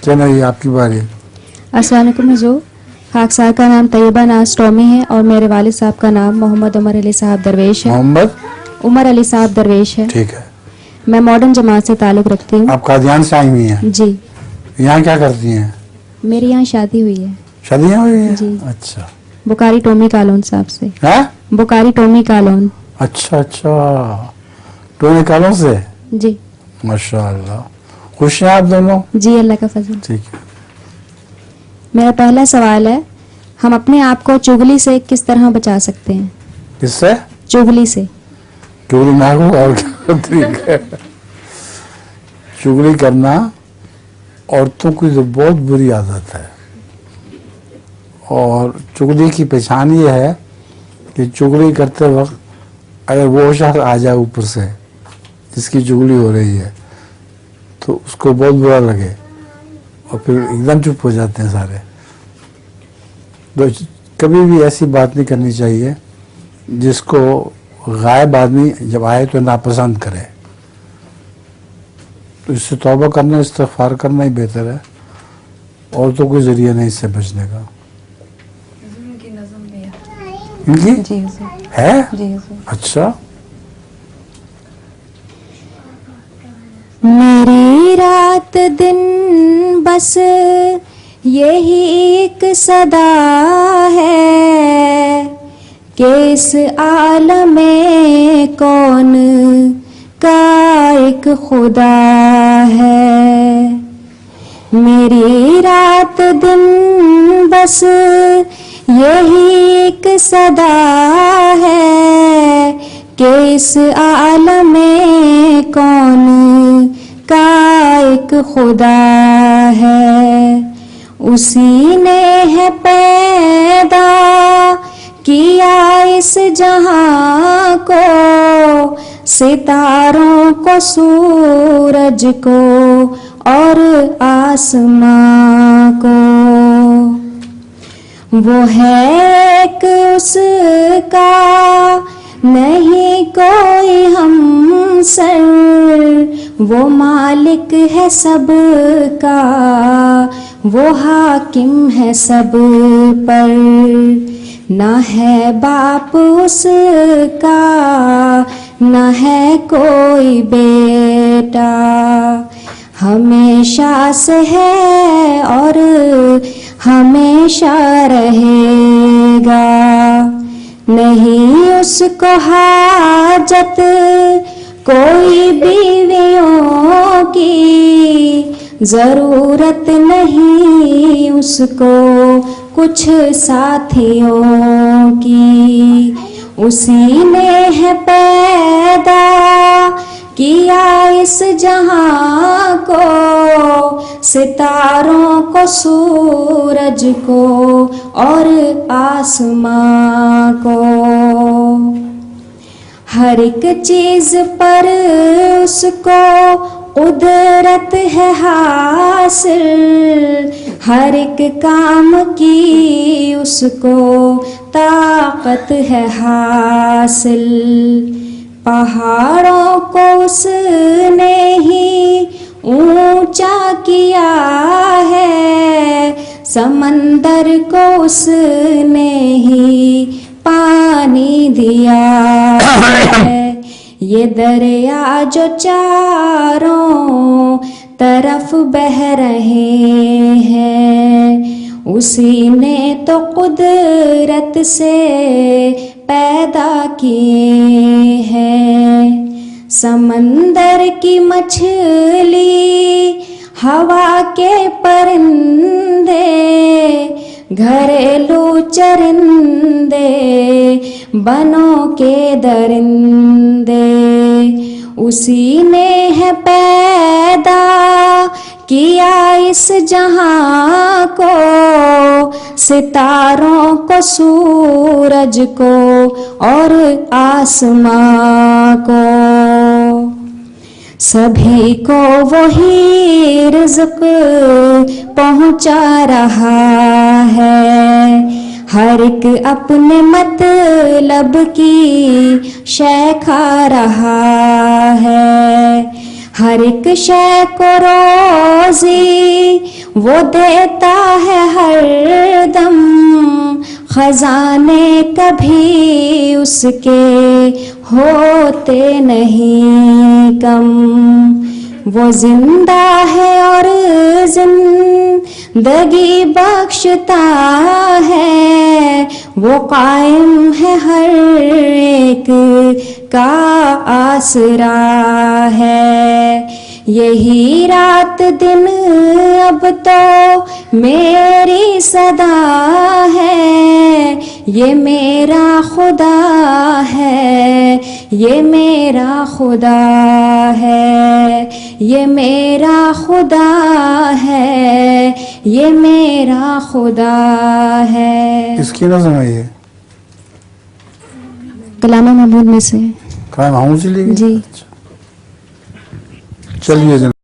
चलिए आपकी बारी। अस्सलाम वालेकुम हुजूर। खाकसार का नाम तैयबा नाज टॉमी है और मेरे वालिद साहब का नाम मोहम्मद उमर अली साहब दरवेश है। मोहम्मद उमर अली साहब दरवेश है। ठीक है। मैं मॉडर्न जमात से ताल्लुक़ रखती हूँ। आप कादियान से आई हुई हैं? जी। यहाँ क्या करती हैं? मेरी यहाँ शादी हुई है। शादियाँ हुई हैं? जी। अच्छा। बुकारी टोमी कालोन साहब से। है? बुकारी टोमी कालोन। अच्छा अच्छा, टोनी कालों से। जी। माशाअल्लाह, खुश हैं आप दोनों? जी, अल्लाह का फजल। ठीक है। मेरा पहला सवाल है, हम अपने आप को चुगली से किस तरह बचा सकते हैं? किससे? चुगली से। चुगली ना हो और क्या? ठीक है। चुगली करना औरतों की तो बहुत बुरी आदत है, और चुगली की पहचान ये है कि चुगली करते वक्त अगर वो शख्स आ जाए ऊपर से जिसकी चुगली हो रही है तो उसको बहुत बुरा लगे और फिर एकदम चुप हो जाते हैं सारे। तो कभी भी ऐसी बात नहीं करनी चाहिए जिसको गायब आदमी जब आए तो नापसंद करे। तो इससे तौबा करना, इस्तिग़फ़ार करना ही बेहतर है, और तो कोई जरिया नहीं इससे बचने का। इनकी जी है? जी। अच्छा। मेरी रात दिन बस यही एक सदा है कि इस आलम में कौन का एक खुदा है। मेरी रात दिन बस यही एक सदा है कि इस आलम में कौन का एक खुदा है। उसी ने है पैदा किया इस जहां को, सितारों को, सूरज को और आसमां को। वो है एक उसका नहीं कोई हमसर, वो मालिक है सबका, वो हाकिम है सब पर। ना है बाप उसका, ना है कोई बेटा, हमेशा से है और हमेशा रहेगा। नहीं उसको हाजत कोई बीवियों की, जरूरत नहीं उसको कुछ साथियों की। उसी ने है पैदा किया इस जहां को, सितारों को, सूरज को और आसमां को। हर एक चीज पर उसको कुदरत है हासिल, हर एक काम की उसको ताकत है हासिल। पहाड़ों को उसने ही ऊंचा किया है, समंदर को उसने ही पानी दिया है। ये दरिया जो चारों तरफ बह रहे हैं, उसी ने तो कुदरत से पैदा किए हैं। समंदर की मछली, हवा के परिंदे, घरेलू चरिंदे, बनों के दरिंदे, उसी ने है पैदा किया इस जहां को, सितारों को, सूरज को और आसमां को। सभी को वही रिज़्क़ पहुंचा रहा है, हर एक अपने मतलब की शय खा रहा है। हर एक शय को रोज़ी وہ دیتا ہے ہر دم خزانے کبھی اس کے ہوتے نہیں کم. وہ زندہ ہے اور زندگی بخشتا ہے, وہ قائم ہے ہر ایک کا آسرا ہے. یہی رات دن اب تو میری صدا ہے, یہ میرا خدا ہے, یہ میرا خدا ہے, یہ میرا خدا ہے, یہ میرا خدا ہے. اس کی نظم ہے یہ کلام محمود میں سے. کلام محمود سے لی گئی؟ جی. چلیے جناب.